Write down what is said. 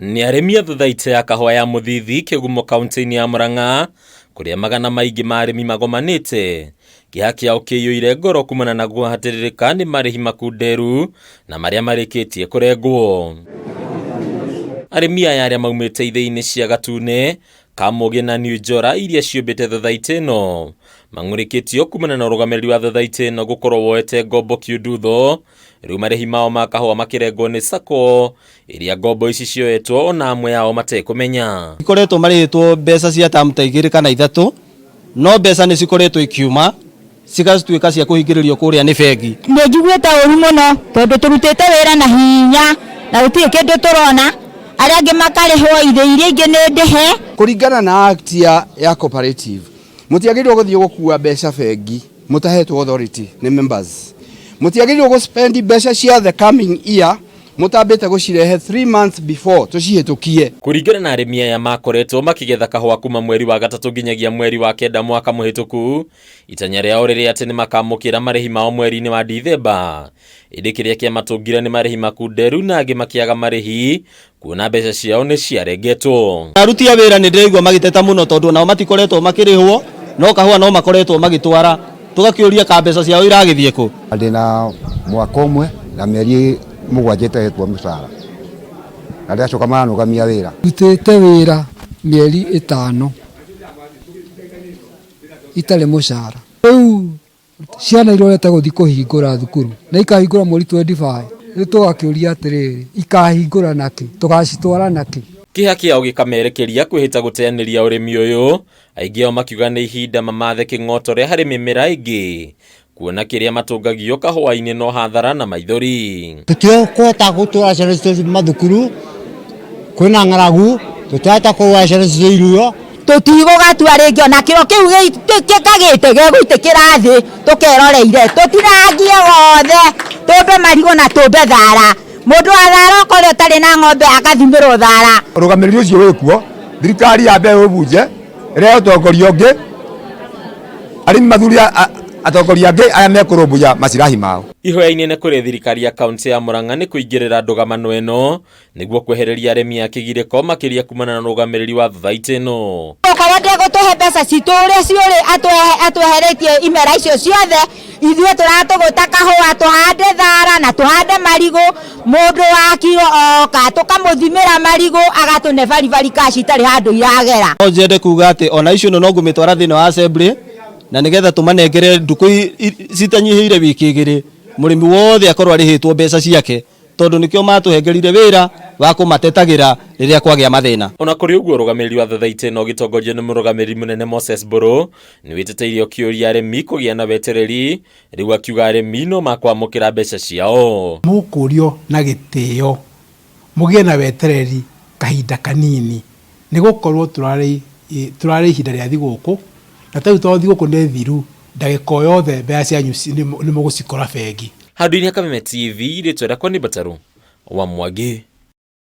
Ni arimi a thuthaite ya kahua ya Muthithi Kigumo kaunti-ini ya Murang'a kuria magana maingi ma arimi magomanite kiha kiao kiyuire ngoro kumana na guhatiririka ni marihi makunderu na maria marikitie kurengwo. Arimi aya aria maumite ithei-ini cia Gatune, Kamuge na New Njora iria ciumbite thuthaite ino mang'urikitio kumana na urugamiriri wa thuthaite ino gukorwo woete ngombo kiundutho, riu marihi mao ma kahua makirengwo ni SACCO iria ngombo ici cioetwo ona amwe yao matekumenya. Ikoretwo marihitwo mbeca cia tamu ta 2 kana 3, no mbeca ni cikoretwo ikiuma cigatuika cia kuhingiririo kuria ni bengi. Nĩ njiguĩte ũru mũno tondu turutite wĩra na hinya na gũtirĩ kĩndũ turona, aria angĩ makarĩhwo ithĩ iria ingĩ nĩ ndĩhe. Kũringana na act ya cooperative, mutiagĩrĩirwo gũthiĩ gũkua mbeca bengi mutahetwo authority ni members. Mutiagĩrĩirwo gũspendi mbeca cia the coming year mutambite gucirehe 3 months before tucihitukie. Kuringana na arimi aya makoretwo makigetha kahua kuma mweri wa gatatu nginyagia mweri wa kenda mwaka muhituku, itanya riao riri ati ni makamukira marihi mao mweri-ini wa Dithemba, indi kiria kiamatungire ni marihi makunderu na angi makiaga marihi kuona mbeca ciao ni ciarengetwo. Aruti a wĩra ni ndĩraigua magiteta muno tondu nao matikoretwo makirihwo, no kahua no makoretwo magitwara, tugakiuria ka mbeca ciao iragithie ku. Ndina mwaka umwe na mieri 7 itahetwo mshahara na ndacoka manugamia wĩra. Rutite wĩra mieri 5 itare mushahara. Riu ciana irorete guthi kuhingura thukuru na ikahingura mweri 25, riu tugakiuria atiriri ikahingura naki tugacitwara naki. Kiha kiao gikamerekeria kwihita guteaniria urimi uyu, aingi ao makiuga ni ihinda mamathe king'otore hari mimera ingi kuona kiria matungagio kahua-ini no hathara na maithori. Tutiokweta gutwara ciana citu mathukuru kwina ng'aragu, tutahota kuwa ciana citu irio, Tutigogatua ringi ona kiro kiu gikagite gegwitikira thi tukeroreire tutiragie wothe tumbe marigo na tumbe thara. Mundu athara ukore utari na ng'ombe akathimirwo thara. Urugamiriri ucio wikuo thirikari ya mbe ubunje ria utongoria ungi arimi mathuria atongoria angi aya mekurumbuya macirahi mao. Ihoya-ini nĩ kũrĩ thirikari ya kaunti ya Murang'a nĩ kũingĩrĩra ndũgamano ĩno nĩguo kwehereria arĩmi a kĩgirĩko makĩria kumana na rũgamĩrĩri wa thuthaite ĩno. Okorwo ndegũtũhe mbeca citũ ũrĩa ciũrĩ atweheretie imera icio ciothe, ithuĩ tũratũgũta kahũa tũhande thara na tũhande marigũ, mũndũ wa kiro oka tũkamũthimĩra marigũ agatũne baribari cash itarĩ handũ iragera. No njende kuga ati ona icio no ngũmitwara thĩinĩ wa assembly na nigetha tumanengere nduku citanyihiire wiki 2 murimi wothe akorwo arihitwo mbeca ciake tondu nikio matuhengerire wira wa kumatetagira riria kwagĩa mathina. Ona kuri uguo rugamiriri wa thuthaite ĩno gĩtongoragio nĩ mũrugamĩrĩri mũnene Moses Mburu nĩ wĩtĩtĩirie kĩũria arĩmi kũgĩa na wetereri, rĩu akiuga arĩmi no makwamũkĩra mbeca ciao. Mũkũrio na gĩtĩo mũgĩe na wetereri kahinda kanini nĩ gũkorwo turarĩ ihinda rĩa thigũkũ na tau to thigũkũ nĩ thiru, ndagĩka yothe mbeca cianyu nĩ mũgũcikora bengi. Handũ-inĩ ha Kameme TV rĩtwa rĩakwa nĩ Bataru wa Mwangi.